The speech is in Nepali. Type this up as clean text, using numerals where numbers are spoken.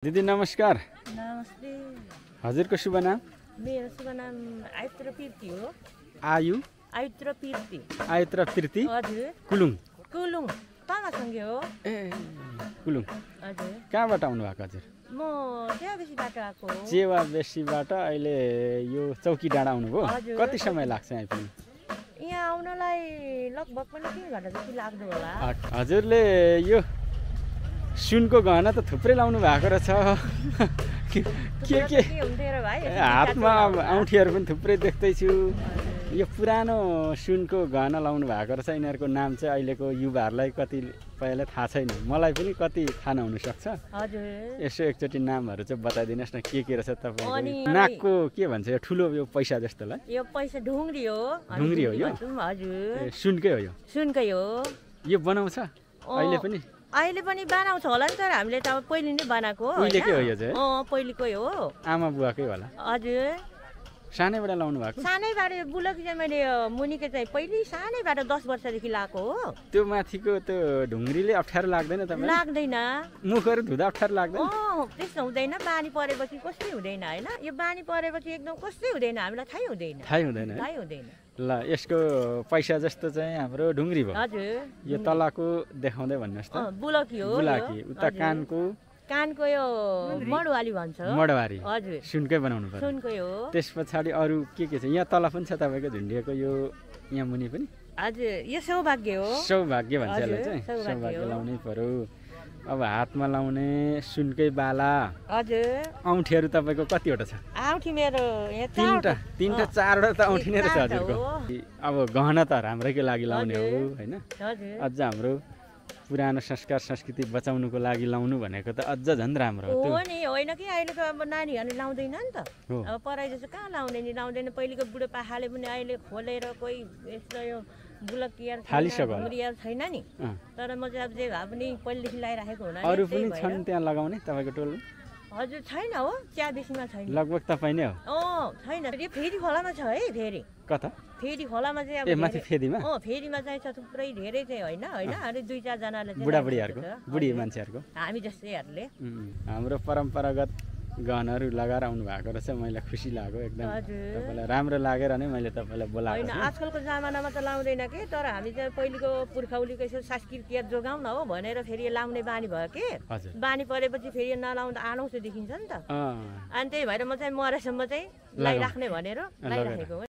दीदी नमस्कार। नमस्ते। हजुरको शुभ नाम? मेरो शुभ नाम आयुत्र पिर्ती हो। आयुत्र पिर्ती हजुर। कुलुङ तामासँगै हो। ए कुलुङ। हजुर। कहाँबाट आउनु भएको हजुर? म चेवाबेसीबाट आएको हो। चेवाबेसीबाट अहिले यो चौकी डाँडा आउनुभयो? हजुर। कति समय लाग्छ यहाँ पनि? यहाँ आउनलाई लगभग पनि 3 घण्टा जति लाग्दो होला। हजुरले यो सुनको गहना त थुप्रै लाउनु भएको रहेछ। के हुन्थ्यो र भाइ? हातमा औँठीहरू पनि थुप्रै देख्दैछु। यो पुरानो सुनको गहना लाउनु भएको रहेछ। यिनीहरूको नाम चाहिँ अहिलेको युवाहरूलाई कतिपयलाई थाहा छैन, मलाई पनि कति थाहा नहुन सक्छ। हजुर। यसो एकचोटि नामहरू चाहिँ बताइदिनुहोस् न, के रहेछ तपाईँको? नाकको के भन्छ यो ठुलो यो पैसा जस्तोलाई? यो पैसा ढुङ्ग्री हो। ढुङ्ग्री हो यो? हजुर। सुनकै हो यो? सुनकै हो। यो बनाउँछ अहिले पनि? अहिले पनि बनाउँछ होला नि, तर हामीले त अब पहिले नै बनाएको हो। पहिलेकै हो यो चाहिँ? पहिलेकै हो। आमा बुवाकै होला? हजुर। सानैबाट लाउनु भएको? सानैबाट बुलक चाहिँ मैले मुनिको चाहिँ पहिले सानैबाट 10 वर्षदेखि लाएको हो। त्यो माथिको त्यो ढुङ्ग्रीले अप्ठ्यारो लाग्दैन तपाईँलाई? लाग्दैन। मुखहरू धुँदा अप्ठ्यारो लाग्दैन? त्यस्तो हुँदैन। बानी परेपछि कस्तै हुँदैन हैन। यो बानी परेपछि एकदम कस्तै हुँदैन, हामीलाई थाहै हुँदैन। ल यसको पैसा जस्तो चाहिँ हाम्रो ढुङ्ग्री भयो। हजुर। यो तलको देखाउँदै भन्नुहोस् त। बुलकी हो। बुलाकी। उता कानको यो मडवाली भन्छ। मडवारी। हजुर। सुनकै बनाउनु पर्छ? सुनकै हो। त्यस पछाडि अरू के छ? यहाँ तल पनि छ तपाईँको झुन्डिएको यो, यहाँ मुनि पनि? हजुर। यो सौभाग्य हो। सौभाग्य भन्छ यसलाई चाहिँ? सौभाग्य लाउनै पर्यो। अब हातमा लाउने सुनकै बाला। हजुर। औँठीहरू तपाईँको कतिवटा छ? औँठी मेरो तीनटा 4वटा त औँठी नै रहेछ हजुरको। अब गहना त हाम्रैको लागि लाउने हो हैन? हजुर। अझ हाम्रो पुरानो संस्कार संस्कृति बचाउनुको लागि लाउनु भनेको त अझ झन् राम्रो हो। हो नि, होइन कि अहिलेको अब नानीहरूले लाउँदैन नि त। अब पढाइ जस्तो कहाँ लाउँदैन। पहिलेको बुढोपाखाले पनि अहिले खोलेर कोही यस्तो यो बुलकिया छैन नि। तर म चाहिँ अब जे भए पनि पहिलेदेखि लगाइराखेको हुनाले अरू पनि छन् त्यहाँ लगाउने तपाईँको टोलमा? हजुर छैन हो, च्याबेसीमा छैन। लगभग तपाईँ नै हो? छैन। यो फेरी खोलामा छ है। फेरी कता? फेरी खोलामा चाहिँ अब माथि फेदीमा? फेरीमा चाहिँ छ थुप्रै, धेरै चाहिँ होइन अनि 2-4 जनाले चाहिँ बुढाबुढीहरूको, बुढी मान्छेहरूको, हामी जस्तैहरूले हाम्रो परम्परागत गहनाहरू लगाएर आउनु भएको रहेछ। मलाई खुसी लाग्यो एकदम। तपाईँलाई राम्रो लागेर नै मैले तपाईँलाई बोलाएको। होइन आजकलको जमानामा त लाउँदैन के, तर हामी चाहिँ पहिलेको पुर्खौलीको यसो संस्कृति जोगाउन हो भनेर फेरि लाउने बानी भयो के। बानी परेपछि फेरि नलाउँदा आनौँ देखिन्छ नि त। अनि त्यही भएर म चाहिँ मरेसम्म चाहिँ लगाइराख्ने भनेर लगाइराखेको हो।